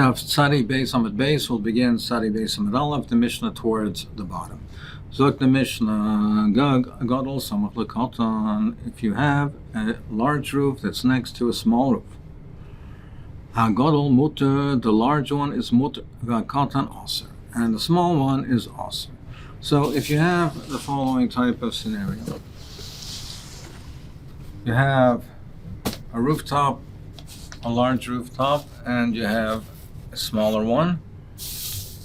Now, Tzadi Beis Amud Beis will begin Tzadi Beis Amud Aleph, the Mishnah towards the bottom. Zok the Mishnah, God also Machlekatan, if you have a large roof that's next to a small roof. HaGadol Mutter, the large one is Mutter, V'Katan Aser, and the small one is Aser. So if you have the following type of scenario, you have a rooftop, a large rooftop, and you have a smaller one,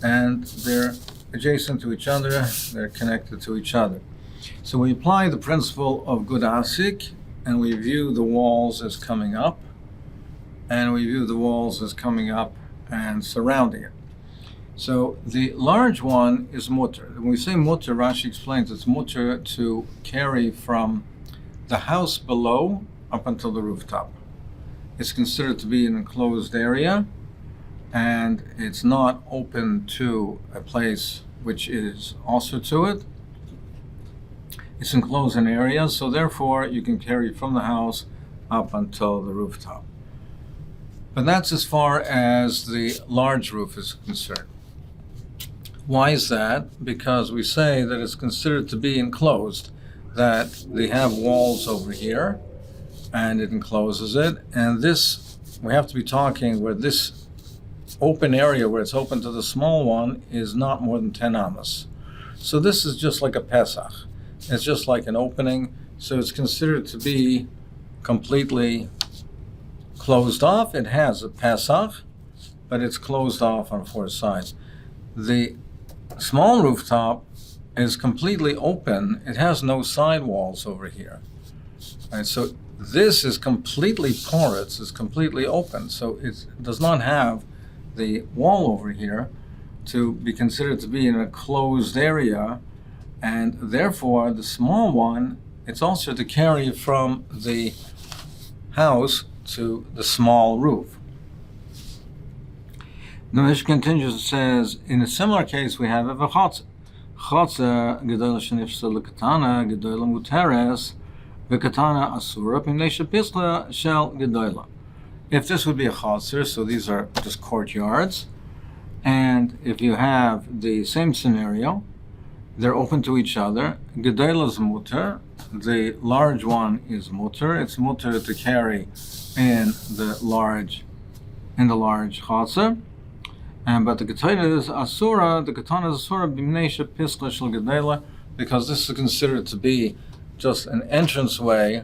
and they're adjacent to each other, they're connected to each other. So we apply the principle of Gud Asik, and we view the walls as coming up, and we view the walls as coming up and surrounding it. So the large one is mutter. When we say mutter, Rashi explains it's mutter to carry from the house below up until the rooftop. It's considered to be an enclosed area, and it's not open to a place which is also to it. It's enclosed in areas, so therefore you can carry from the house up until the rooftop. But that's as far as the large roof is concerned. Why is that? Because we say that it's considered to be enclosed, that they have walls over here, and it encloses it, and this, we have to be talking where this open area where it's open to the small one is not more than 10 amas. So this is just like a Pesach. It's just like an opening, so it's considered to be completely closed off. It has a Pesach, but it's closed off on four sides. The small rooftop is completely open. It has no side walls over here. Right, so this is completely porous, it's completely open, so it does not have the wall over here to be considered to be in a closed area, and therefore the small one, it's also to carry from the house to the small roof. The Mishnah continues and says, in a similar case we have a chotzer. Chotzer gedola shenifsel lekatana gedola muteres v'katana asura p'nei shepisla shel gedola. If this would be a chotzer, so these are just courtyards, and if you have the same scenario, they're open to each other. Gedola is muter, the large one is muter. It's muter to carry in the large chotzer. But the katana is asura. The katana is asura b'mnei shepisla shel gedola, because this is considered to be just an entranceway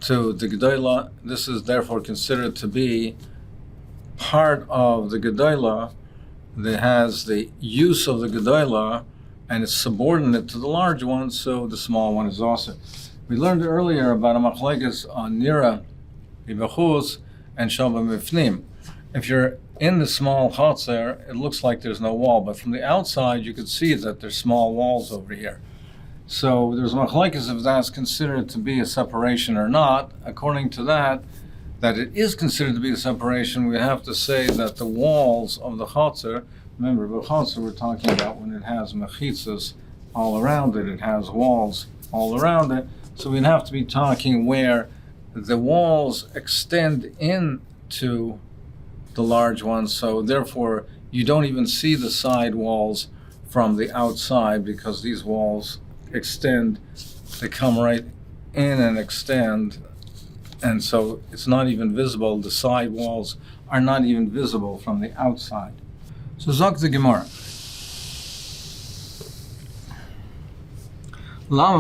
to the gedola. This is therefore considered to be part of the gedola that has the use of the gedola, and it's subordinate to the large one, so the small one is also. We learned earlier about a machlekes on nira ibachus and shava mifnim. If you're in the small chotzer, it looks like there's no wall, but from the outside you could see that there's small walls over here. So there's machlekes if that's considered to be a separation or not. According to that it is considered to be a separation, we have to say that the walls of the chotzer, remember the chotzer we're talking about when it has mechitzas all around it, it has walls all around it, so we'd have to be talking where the walls extend into the large one, so therefore you don't even see the side walls from the outside, because these walls extend, they come right in and extend, and so it's not even visible. The side walls are not even visible from the outside. So Zok the Gemara. Why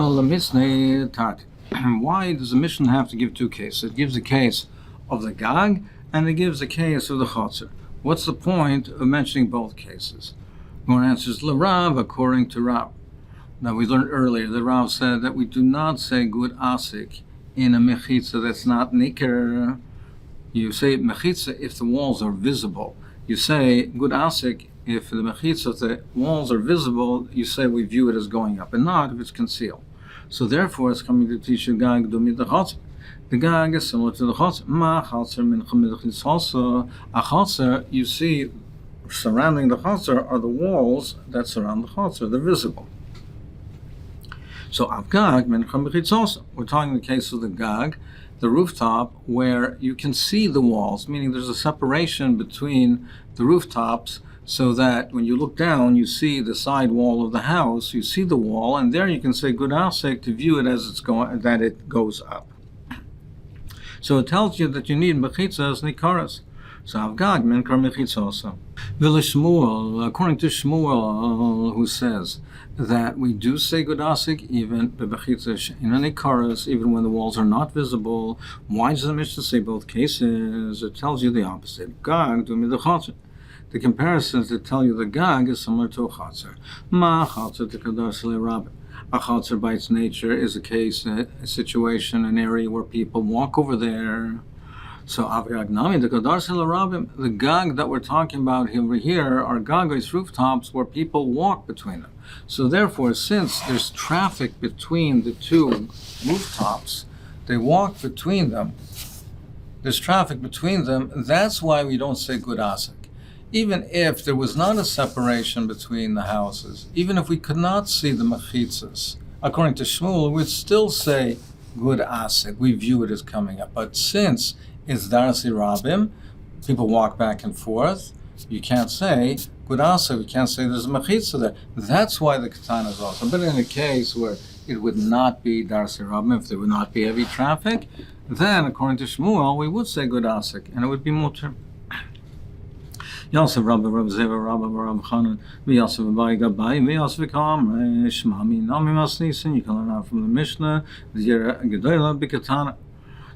does the Mishnah have to give two cases? It gives a case of the Gag, and it gives a case of the Chotzer. What's the point of mentioning both cases? One answers L'Rav, according to Rav. Now we learned earlier that Rav said that we do not say Gud Asik in a mechitza that's not niker. You say mechitza if the walls are visible. You say Gud Asik if the mechitza, if the walls are visible, you say we view it as going up, and not if it's concealed. So therefore it's coming to teach you Gag Domid the Chotzer. The Gag is similar to the Chotzer. Ma Chotzer min Chamid also. A Chotzer, you see, surrounding the Chotzer are the walls that surround the Chotzer. They're visible. So Gag min Chamid also. We're talking the case of the Gag, the rooftop where you can see the walls, meaning there's a separation between the rooftops so that when you look down, you see the side wall of the house, you see the wall, and there you can say good asik to view it as it's going, that it goes up. So it tells you that you need mechitzas nikaras. So Avgag min kar mechitzasa. Shmuel, according to Shmuel, who says that we do say good asik even bebechitzas in any karas, even when the walls are not visible. Why does the Mishnah say both cases? It tells you the opposite. Gag do me the chatzar. The comparisons that tell you the gag is similar to a chatzar. Ma chatzar to kadas le'rabbi. A chatzar by its nature is a case, a situation, an area where people walk over there. So Aviagnami, the Gadar Rabim, the gag that we're talking about over here are gagos, rooftops, where people walk between them. So therefore, since there's traffic between the two rooftops, they walk between them, there's traffic between them, that's why we don't say good asik. Even if there was not a separation between the houses, even if we could not see the mechitzas, according to Shmuel, we'd still say good asik. We view it as coming up. But since it's darsi rabim, people walk back and forth, you can't say good asik. You can't say there's a mechitzah there. That's why the katana is also. But in a case where it would not be darsi rabim, if there would not be heavy traffic, then according to Shmuel, we would say good asik, and it would be mutter. Yosef Rabbi Rabbi Zeva Rabbi Rabbi Chanan Yosef Abai Gabai Yosef Kam Shmami Yomi Masechet. You can learn out from the Mishnah the Gedola Bikatana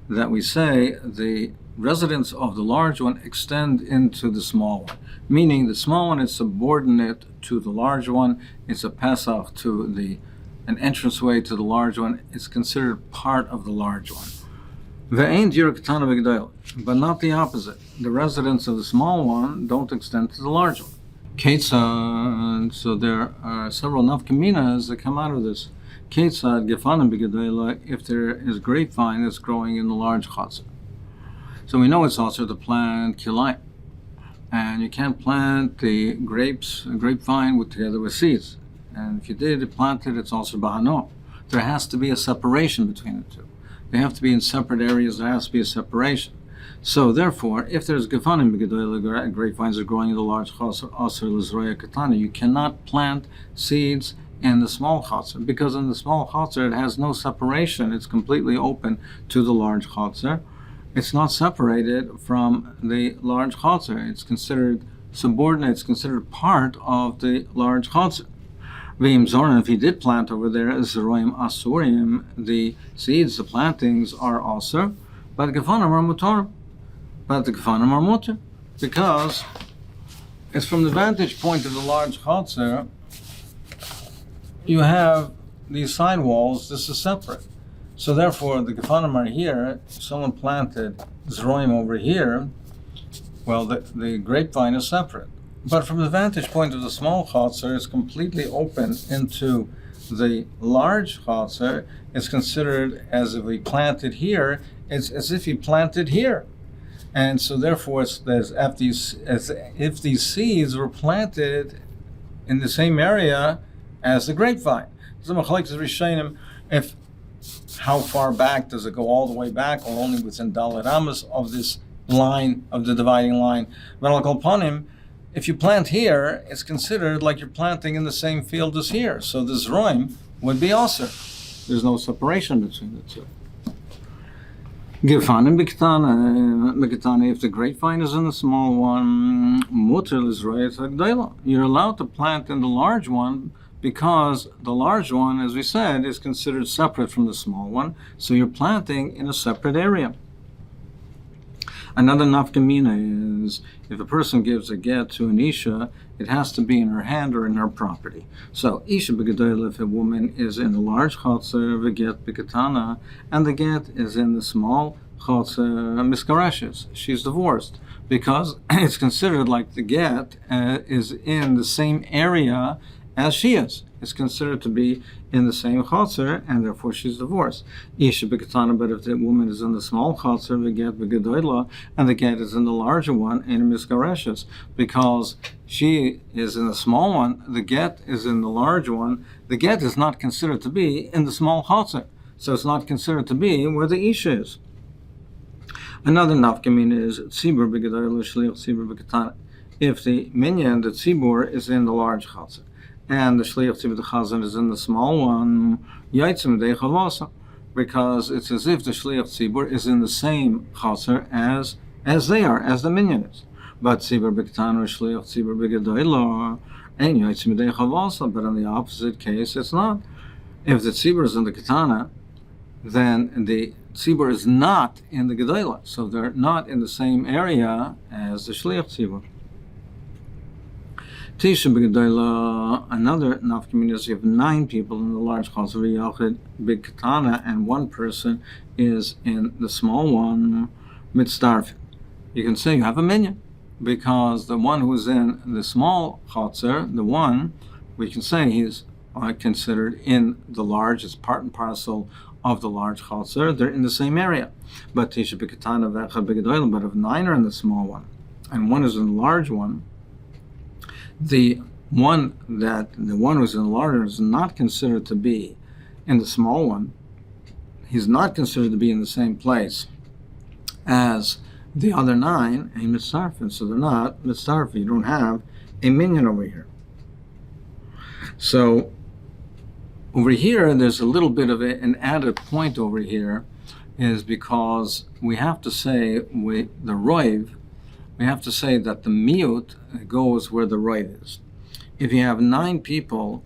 that we say the residence of the large one extend into the small one, meaning the small one is subordinate to the large one. It's a Pesach to an entranceway to the large one. It's considered part of the large one. But not the opposite. The residents of the small one don't extend to the large one. Ketzad, so there are several nafkaminas that come out of this. Ketzad gefanim b'gedola, if there is grapevine that's growing in the large chatzah. So we know it's also to plant kilayim, and you can't plant the grapevine together with seeds. And if you did plant it, it's also bahano. There has to be a separation between the two. They have to be in separate areas. There has to be a separation. So therefore, if there's gefanim b'gedola, grapevines are growing in the large chatzah, aser l'zroya katana, you cannot plant seeds in the small chatzah, because in the small chatzah it has no separation. It's completely open to the large chatzah. It's not separated from the large chatzah. It's considered subordinate. It's considered part of the large chatzah. If he did plant over there, zeroim asurim, the seeds, the plantings are asur, but the gefanim are mutar. But the gefanim are mutar, because it's from the vantage point of the large chatzah. You have these side walls. This is separate. So therefore, the gefanim are here. Someone planted zeroim over here. Well, the grapevine is separate. But from the vantage point of the small chatzar, it's completely open into the large chatzar. It's considered as if we planted here. It's as if he planted here, and so therefore, it's as if these seeds were planted in the same area as the grapevine. If how far back does it go? All the way back, or only within Dalet Amos of this line of the dividing line? If you plant here, it's considered like you're planting in the same field as here. So the zroim would be also. There's no separation between the two. Gefanim b'ketana, if the grapevine is in the small one, muter l'zroyet hagdayla. You're allowed to plant in the large one, because the large one, as we said, is considered separate from the small one. So you're planting in a separate area. Another nafkamina is if a person gives a get to an isha, it has to be in her hand or in her property. So isha b'gedola, if a woman is in the large chotzer, v'get b'ketana, and the get is in the small chotzer, miskarashes, she's divorced, because it's considered like the get is in the same area as she is. It's considered to be in the same chotzer, and therefore she's divorced. Isha b'ketana, but if the woman is in the small chotzer, the get b'gedola, and the get is in the larger one, in misgareshes, because she is in the small one, the get is in the large one. The get is not considered to be in the small chotzer, so it's not considered to be where the isha is. Another nafkamin is tzibur b'gedolah shliach tzibur b'katana. If the minyan, the tzibur, is in the large chatzar, and the shliach tzibur the chazan is in the small one, yaitzim deichavasa, because it's as if the shliach tzibur is in the same chatzar as they are, as the minyan is. But tzibur b'katana shliach tzibur b'gedolah, and yaitzim deichavasa. But in the opposite case, it's not. If the tzibur is in the katana, then the tzibur is not in the gedolah, so they're not in the same area as the shliach tzibur. Tisha b'gedolah, another nafkamin is you have 9 people in the large chatzar v'yachid b'katana, and 1 person is in the small one, mitzdarfin. You can say you have a minyan, because the one who's in the small chatzar, the one, we can say he's considered in the large, it's part and parcel of the large chatzar, they're in the same area. But tisha b'katana v'echad b'gedolah, but if 9 are in the small one, and 1 is in the large one, the one who's in the larger is not considered to be in the small one. He's not considered to be in the same place as the other 9, a mitzarfin, so they're not mitzarfin. You don't have a minyan over here. So over here, there's a little bit of an added point over here, is because we have to say the roiv, we have to say that the miut goes where the roiv is. If you have 9 people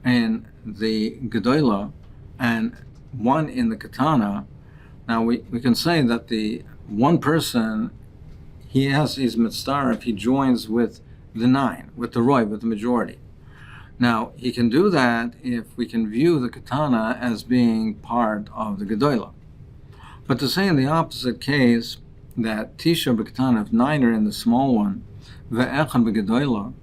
in the gedolah and 1 in the katana, now we can say that the 1 person, he's mitzvah if he joins with the 9, with the roiv, with the majority. Now, he can do that if we can view the katana as being part of the gedolah. But to say in the opposite case, that tisha b'katana, if 9 are in the small one, ve'echad b'gedolah,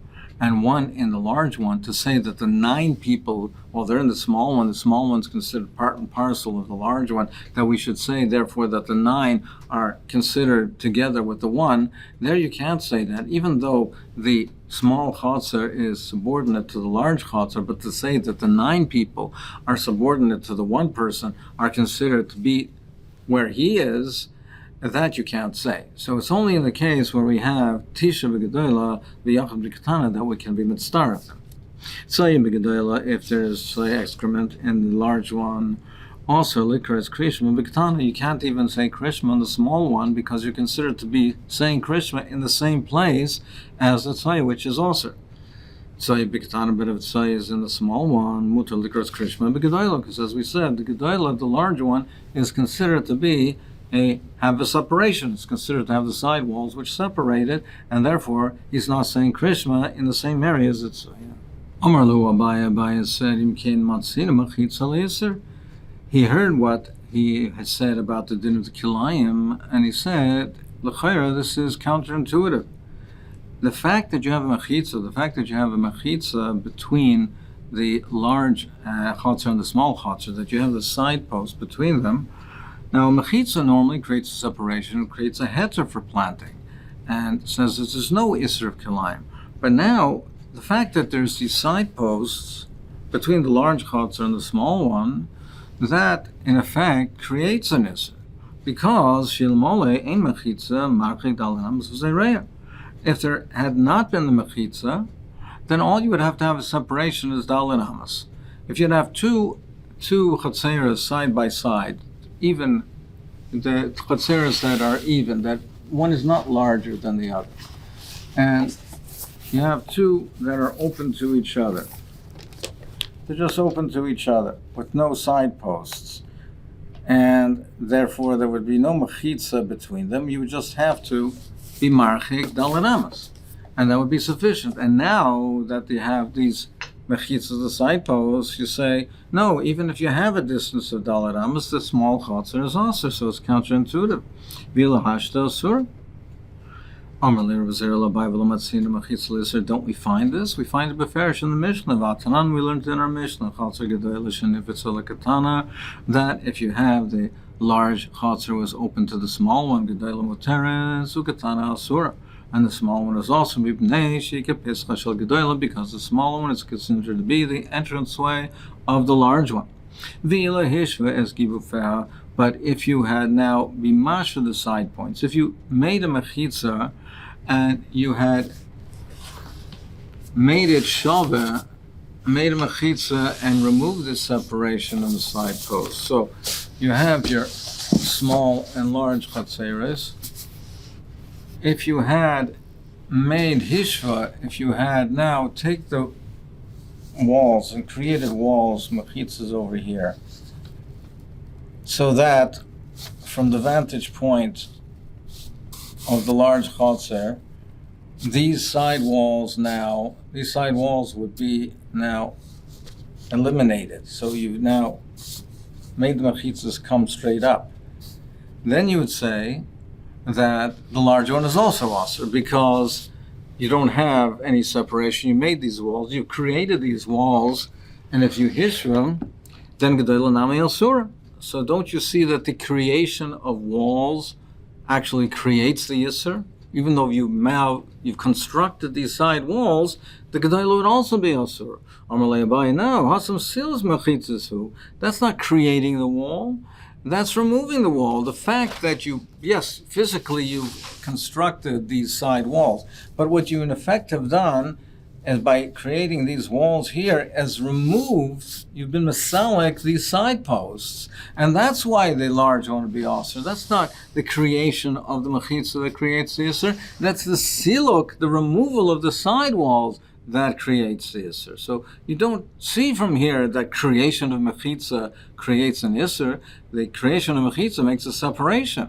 and 1 in the large one, to say that the 9 people, well, they're in the small one's considered part and parcel of the large one, that we should say, therefore, that the 9 are considered together with the 1, there you can't say that, even though the small chatzar is subordinate to the large chatzar, but to say that the 9 people are subordinate to the 1 person, are considered to be where he is, that you can't say. So it's only in the case where we have tisha b'gedolah v'yachad b'katana that we can be mitzdaref them. Tzayim b'gedolah, if there's excrement in the large one, also likar is krishma b'katana. You can't even say krishma in the small one because you're considered to be saying krishma in the same place as the tzayim, which is also. Tzayim b'katana, but if tzayim is in the small one, mutar likar is krishma b'gedolah, because as we said, the gedolah, the large one, is considered to be have a separation. It's considered to have the side walls which separate it, and therefore he's not saying Krishma in the same area as it's. Amar lu Abaya said, Imkein matzina machitza le'isr. He heard what he had said about the din of the kilayim, and he said, l'chayra, this is counterintuitive. The fact that you have a machitza between the large chatzar and the small chatzar, that you have the side post between them. Now, a mechitza normally creates a separation, creates a heter for planting, and says that there's no isser of kilayim. But now, the fact that there's these side posts between the large chatzar and the small one, that, in effect, creates an isser. Because, shilmole ein mechitza marchik dalinamos v'zeireya. If there had not been the mechitza, then all you would have to have a separation is dalinamos. If you'd have two chatzeras side by side, even the chatzeras that are even, that one is not larger than the other, and you have 2 that are open to each other. They're just open to each other with no side posts, and therefore there would be no mechitza between them. You would just have to be marchik dalanamas, and that would be sufficient. And now that you have these mechitzas, the side posts, you say, no, even if you have a distance of dalet amos, the small chatzar is also, so it's counterintuitive. V'ila hashta asur. Don't we find this? We find it beferish in the Mishnah. V'atanan, we learned in our Mishnah, chatzar gedolish, and if it's a katana, that if you have the large chatzar was open to the small one, gedolah muteres, ukatana asura. And the small one is also because the smaller one is considered to be the entranceway of the large one. But if you had now bimasha the side points, if you made a mechitza and you had made it shove, made a mechitza and removed the separation on the side posts. So you have your small and large chatzeres. If you had made hishva, if you had now take the walls and created walls, mechitzas over here, so that from the vantage point of the large chatzer, these side walls would be now eliminated. So you've now made the mechitzas come straight up. Then you would say that the large one is also asur because you don't have any separation. You made these walls, you created these walls, and if you hishram, then gedolah nami asura. So don't you see that the creation of walls actually creates the yisur? Even though you've constructed these side walls, the gedolah would also be asur. Amalei Abaye, no, hasam seals mechitzas. That's not creating the wall. That's removing the wall. The fact that physically you've constructed these side walls, but what you in effect have done is by creating these walls here, you've been masalik these side posts. And that's why the large one would be asur. That's not the creation of the mechitza that creates the isur. That's the siluk, the removal of the side walls, that creates the isur. So you don't see from here that creation of mechitza creates an isur. The creation of mechitza makes a separation.